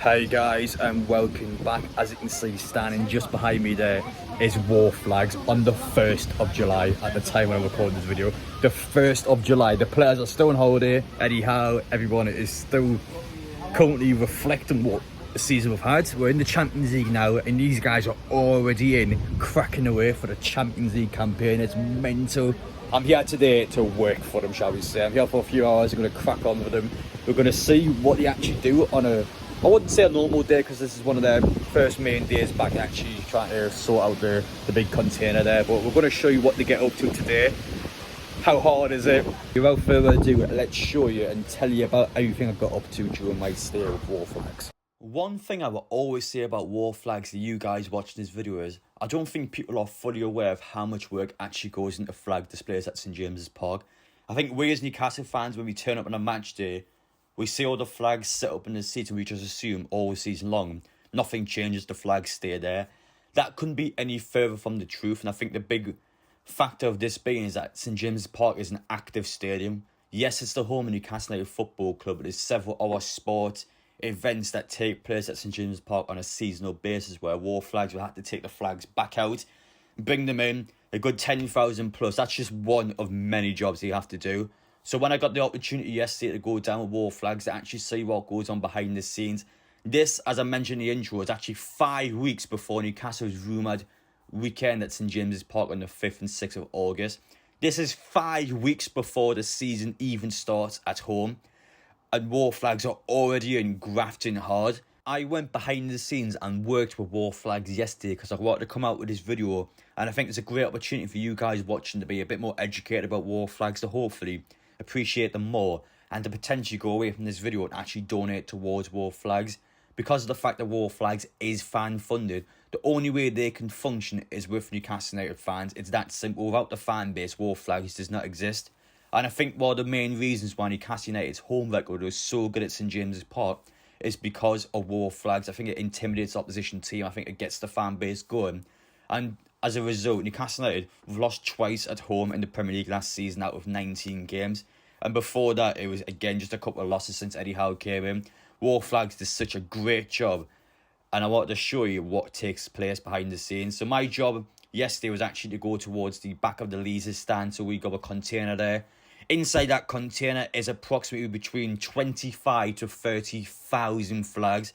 Hey guys, and welcome back. As you can see, standing just behind me there is Wor Flags on the 1st of July at the time when I recorded this video. The 1st of July, the players are still on holiday. Anyhow, everyone is still currently reflecting what the season we've had. We're in the Champions League now, and these guys are already in, cracking away for the Champions League campaign. It's mental. I'm here today to work for them, shall we say. I'm here for a few hours. I'm going to crack on with them. We're going to see what they actually do on I wouldn't say a normal day, because this is one of their first main days back actually trying to sort out the big container there. But we're going to show you what they get up to today. How hard is it? Without further ado, let's show you and tell you about everything I got up to during my stay with Wor Flags. One thing I will always say about Wor Flags to you guys watching this video is I don't think people are fully aware of how much work actually goes into flag displays at St James's Park. I think we as Newcastle fans, when we turn up on a match day, we see all the flags set up in the seats and we just assume all season long nothing changes, the flags stay there. That couldn't be any further from the truth, and I think the big factor of this being is that St James's Park is an active stadium. Yes, it's the home of Newcastle United Football Club, but there's several other sports events that take place at St James's Park on a seasonal basis where Wor Flags will have to take the flags back out, bring them in, a good 10,000 plus. That's just one of many jobs you have to do. So when I got the opportunity yesterday to go down with Wor Flags to actually see what goes on behind the scenes, this, as I mentioned in the intro, is actually 5 weeks before Newcastle's rumoured weekend at St James's Park on the 5th and 6th of August. This is 5 weeks before the season even starts at home, and Wor Flags are already in grafting hard. I went behind the scenes and worked with Wor Flags yesterday because I wanted to come out with this video, and I think it's a great opportunity for you guys watching to be a bit more educated about Wor Flags, to hopefully appreciate them more and to potentially go away from this video and actually donate towards Wor Flags. Because of the fact that Wor Flags is fan funded, the only way they can function is with Newcastle United fans. It's that simple. Without the fan base, Wor Flags does not exist. And I think one of the main reasons why Newcastle United's home record was so good at St James's Park is because of Wor Flags. I think it intimidates the opposition team. I think it gets the fan base going. And as a result, Newcastle United have lost twice at home in the Premier League last season out of 19 games. And before that, it was, again, just a couple of losses since Eddie Howe came in. Wor Flags did such a great job. And I wanted to show you what takes place behind the scenes. So my job yesterday was actually to go towards the back of the Leazes stand. So we got a container there. Inside that container is approximately between 25 to 30,000 flags.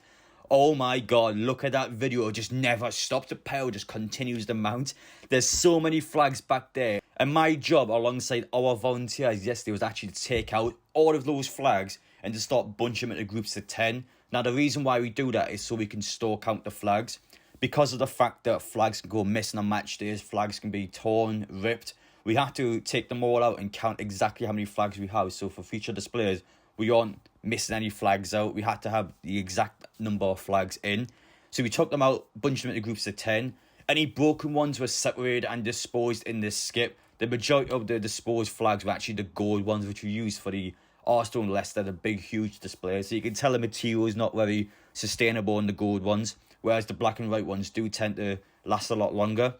Oh my god, look at that video. It just never stops. The pile just continues to mount. There's so many flags back there. And my job alongside our volunteers yesterday was actually to take out all of those flags and to start bunching them into groups of 10. Now the reason why we do that is so we can store count the flags. Because of the fact that flags can go missing on match days, flags can be torn, ripped. We have to take them all out and count exactly how many flags we have. So for future displays, we aren't missing any flags out. We had to have the exact number of flags in. So we took them out, bunched them into groups of 10. Any broken ones were separated and disposed in this skip. The majority of the disposed flags were actually the gold ones, which we used for the Arsenal and Leicester, the big, huge displays. So you can tell the material is not very sustainable on the gold ones, whereas the black and white ones do tend to last a lot longer.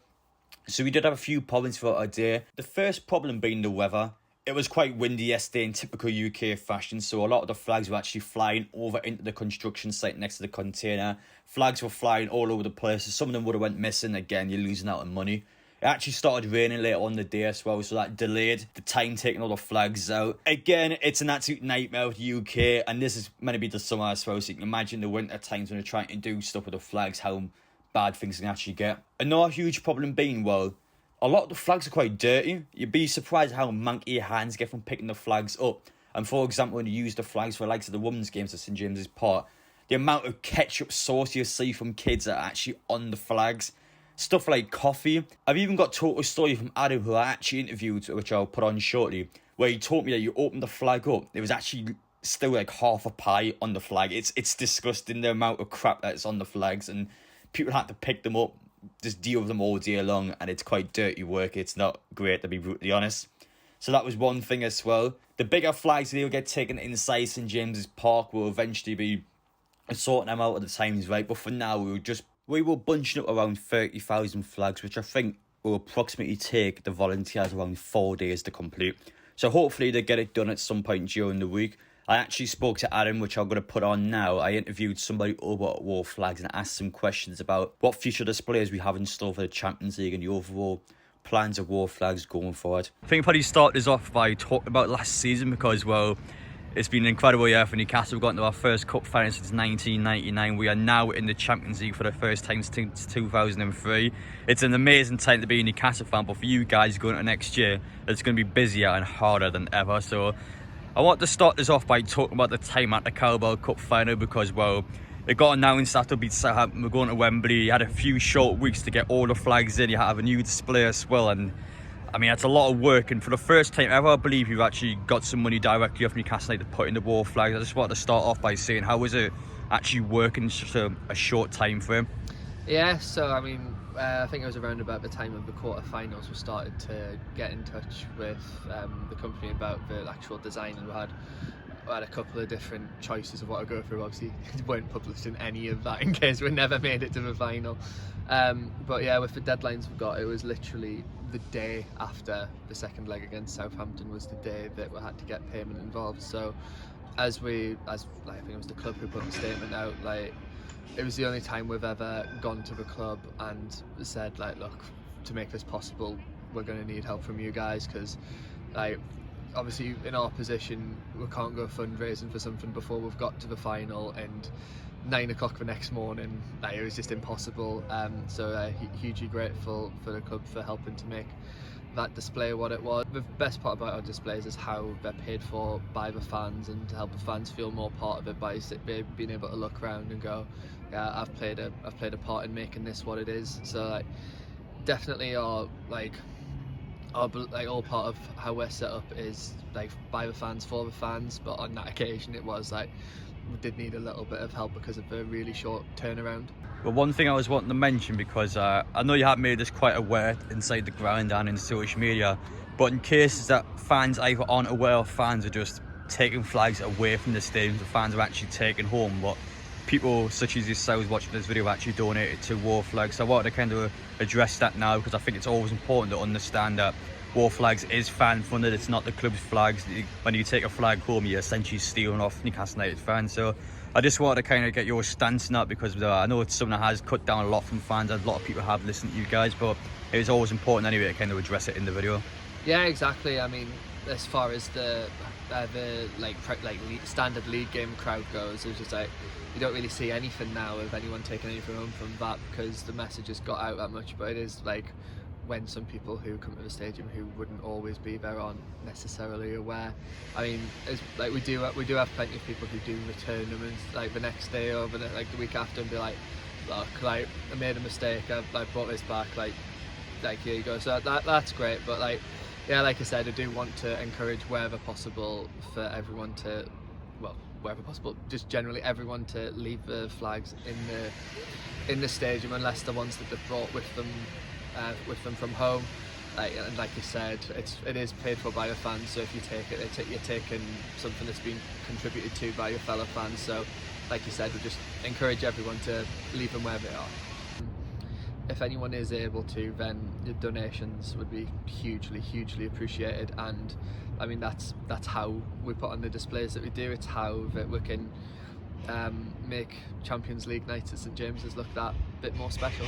So we did have a few problems for our day. The first problem being the weather. It was quite windy yesterday in typical UK fashion, so a lot of the flags were actually flying over into the construction site next to the container. Flags were flying all over the place, so some of them would have went missing. Again, you're losing out on money. It actually started raining later on in the day as well, so that delayed the time taking all the flags out. Again, it's an absolute nightmare with the UK, and this is meant to be the summer as well, so you can imagine the winter times when they're trying to do stuff with the flags, how bad things can actually get. Another huge problem being, well, a lot of the flags are quite dirty. You'd be surprised how manky your hands get from picking the flags up. And for example, when you use the flags for the likes of the women's games at St James's Park, the amount of ketchup sauce you see from kids that are actually on the flags. Stuff like coffee. I've even got a total story from Adam, who I actually interviewed, which I'll put on shortly, where he told me that you open the flag up, there was actually still like half a pie on the flag. It's disgusting, the amount of crap that's on the flags, and people had to pick them up, just deal with them all day long, and it's quite dirty work. It's not great, to be brutally honest. So that was one thing as well. The bigger flags, they'll get taken inside St James's Park. We'll eventually be sorting them out at the times, right? But for now, we were bunching up around 30,000 flags, which I think will approximately take the volunteers around 4 days to complete. So hopefully they get it done at some point during the week. I actually spoke to Adam, which I'm going to put on now. I interviewed somebody over at Wor Flags and asked some questions about what future displays we have in store for the Champions League and the overall plans of Wor Flags going forward. I think I'll probably start this off by talking about last season because, well, it's been an incredible year for Newcastle. We've got into our first cup final since 1999. We are now in the Champions League for the first time since 2003. It's an amazing time to be a Newcastle fan, but for you guys going into next year, it's going to be busier and harder than ever. So I want to start this off by talking about the time at the Carabao Cup final because, well, it got announced after we beat Southampton. We're going to Wembley. You had a few short weeks to get all the flags in. You have a new display as well, and I mean, it's a lot of work, and for the first time ever, I believe you've actually got some money directly off Newcastle United to put in the Wor Flags. I just want to start off by saying, how was it actually working in such a short time frame? Yeah, so I mean, I think it was around about the time of the quarterfinals we started to get in touch with the company about the actual design, and we had a couple of different choices of what to go through. Obviously, we weren't published in any of that in case we never made it to the final. But yeah, with the deadlines we've got, it was literally the day after the second leg against Southampton was the day that we had to get payment involved. So as I think it was the club who put the statement out, like, it was the only time we've ever gone to the club and said, like, look, to make this possible, we're going to need help from you guys, because, like, obviously in our position we can't go fundraising for something before we've got to the final, and 9 o'clock the next morning, like, it was just impossible. So hugely grateful for the club for helping to make that display what it was. The best part about our displays is how they're paid for by the fans, and to help the fans feel more part of it by being able to look around and go, yeah, I've played a part in making this what it is. So, like, definitely all part of how we're set up is, like, by the fans for the fans. But on that occasion, it was like we did need a little bit of help because of the really short turnaround. But one thing I was wanting to mention, because I know you have made this quite aware inside the ground and in social media, but in cases that fans either aren't aware or fans are just taking flags away from the stadium, the fans are actually taking home what people such as yourselves watching this video have actually donated to Wor Flags. So I wanted to kind of address that now, because I think it's always important to understand that Wor Flags is fan funded. It's not the club's flags. When you take a flag home, you're essentially stealing off Newcastle United fans. So I just wanted to kind of get your stance on that, because I know it's something that has cut down a lot from fans, and a lot of people have listened to you guys, but it was always important anyway to kind of address it in the video. Yeah, exactly. I mean, as far as the standard league game crowd goes, it's just like you don't really see anything now of anyone taking anything home from that, because the message has got out that much. But it is like, when some people who come to the stadium who wouldn't always be there aren't necessarily aware. I mean, it's like we do have plenty of people who do return them, and like the next day or the week after, and be like, look, like, I made a mistake, I brought this back, like here you go. So that's great. But, like, yeah, like I said, I do want to encourage wherever possible for everyone to, well, wherever possible, just generally everyone to leave the flags in the stadium, unless the ones that they've brought with them from home. And like you said, it is paid for by the fans. So if you take it, you're taking something that's been contributed to by your fellow fans. So, like you said, we just encourage everyone to leave them where they are. If anyone is able to, then the donations would be hugely appreciated. And I mean, that's how we put on the displays that we do. It's how that we can make Champions League nights at St James's look that bit more special.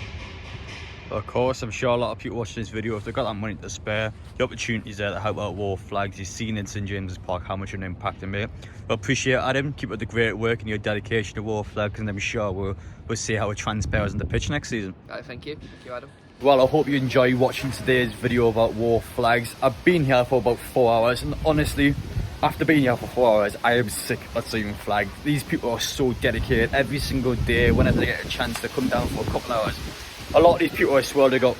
Of course, I'm sure a lot of people watching this video, if they've got that money to spare, the opportunity's there to help out Wor Flags. You've seen in St James's Park how much of an impact they make. But appreciate it, Adam. Keep up the great work and your dedication to Wor Flags, and I'm sure we'll see how it transpires on the pitch next season. Thank you, Adam. Well, I hope you enjoy watching today's video about Wor Flags. I've been here for about 4 hours, and honestly, after being here for 4 hours, I am sick of seeing flags. These people are so dedicated every single day. Whenever they get a chance to come down for a couple of hours, a lot of these people as well, they've got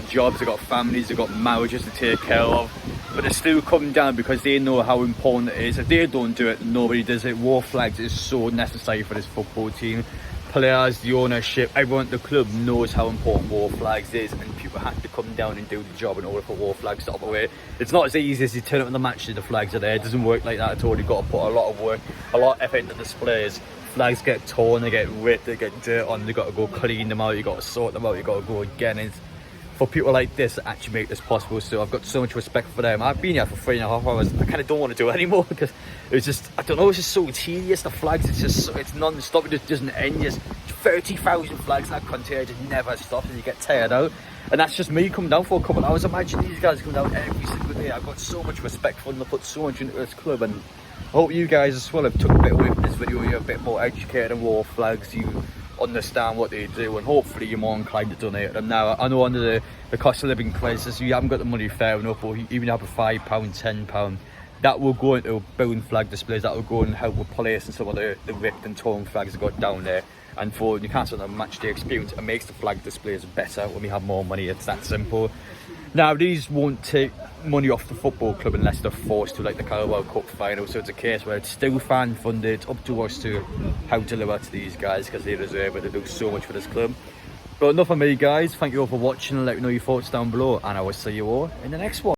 jobs, they've got families, they've got marriages to take care of, but they're still coming down because they know how important it is. If they don't do it, nobody does it. Wor Flags is so necessary for this football team. Players, the ownership, everyone at the club knows how important Wor Flags is, and people have to come down and do the job in order for Wor Flags to operate. It's not as easy as you turn up on the match and the flags are there. It doesn't work like that at all. You've got to put a lot of work, a lot of effort into displays. Flags get torn, they get ripped, they get dirt on, you've got to go clean them out, you've got to sort them out, you've got to go again. It's for people like this that actually make this possible. So I've got so much respect for them. I've been here for 3.5 hours. I kind of don't want to do it anymore because it's just, I don't know, it's just so tedious. The flags, it's just so, it's non-stop, it just doesn't end. Just 30,000 flags in that container just never stops and you get tired out. And that's just me coming down for a couple of hours. Imagine these guys come down every single day. I've got so much respect for them. They put so much into this club, and I hope you guys as well have took a bit away from this video. You're a bit more educated on Wor Flags. You understand what they do, and hopefully you're more inclined to donate to them. Now, I know under the cost of living crisis, you haven't got the money fair enough, or even have a £5, £10, that will go into building flag displays. That will go and help replacing some of the ripped and torn flags that got down there. And for Newcastle on a match day experience, it makes the flag displays better when we have more money. It's that simple. Now, these won't take money off the football club unless they're forced to, like the Carabao Cup final. So it's a case where it's still fan funded. It's up to us to how to deliver to these guys because they deserve it. They do so much for this club. But enough of me, guys. Thank you all for watching. Let me know your thoughts down below, and I will see you all in the next one.